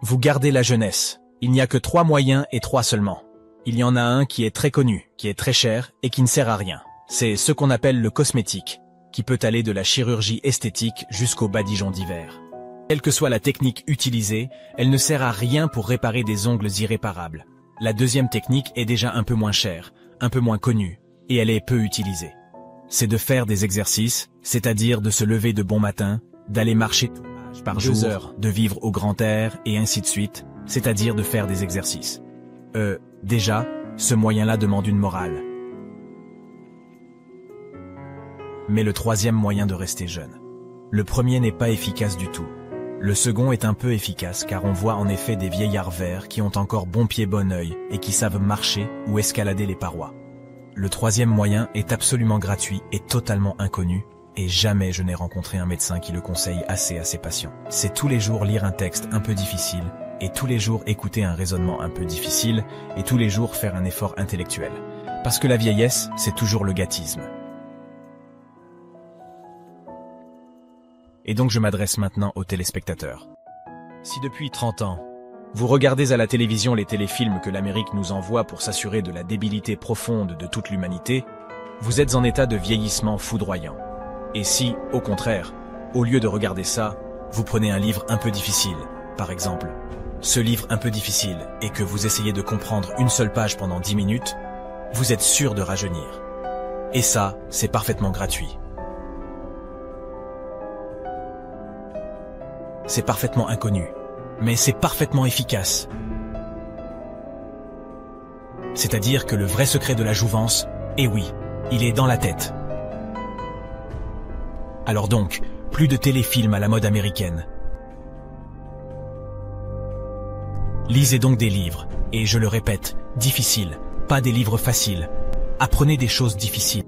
Vous gardez la jeunesse. Il n'y a que 3 moyens et 3 seulement. Il y en a un qui est très connu, qui est très cher et qui ne sert à rien. C'est ce qu'on appelle le cosmétique, qui peut aller de la chirurgie esthétique jusqu'au badigeon d'hiver. Quelle que soit la technique utilisée, elle ne sert à rien pour réparer des ongles irréparables. La deuxième technique est déjà un peu moins chère, un peu moins connue, et elle est peu utilisée. C'est de faire des exercices, c'est-à-dire de se lever de bon matin, d'aller marcher par 2 heures, de vivre au grand air, et ainsi de suite, c'est-à-dire de faire des exercices. Déjà, ce moyen-là demande une morale. Mais le troisième moyen de rester jeune. Le premier n'est pas efficace du tout. Le second est un peu efficace car on voit en effet des vieillards verts qui ont encore bon pied bon œil et qui savent marcher ou escalader les parois. Le troisième moyen est absolument gratuit et totalement inconnu, et jamais je n'ai rencontré un médecin qui le conseille assez à ses patients. C'est tous les jours lire un texte un peu difficile, et tous les jours écouter un raisonnement un peu difficile, et tous les jours faire un effort intellectuel. Parce que la vieillesse, c'est toujours le gâtisme. Et donc je m'adresse maintenant aux téléspectateurs. Si depuis 30 ans, vous regardez à la télévision les téléfilms que l'Amérique nous envoie pour s'assurer de la débilité profonde de toute l'humanité, vous êtes en état de vieillissement foudroyant. Et si, au contraire, au lieu de regarder ça, vous prenez un livre un peu difficile, par exemple, ce livre un peu difficile, et que vous essayez de comprendre une seule page pendant 10 minutes, vous êtes sûr de rajeunir. Et ça, c'est parfaitement gratuit. C'est parfaitement inconnu, mais c'est parfaitement efficace. C'est-à-dire que le vrai secret de la jouvence, eh oui, il est dans la tête. Alors donc, plus de téléfilms à la mode américaine. Lisez donc des livres, et je le répète, difficiles, pas des livres faciles. Apprenez des choses difficiles.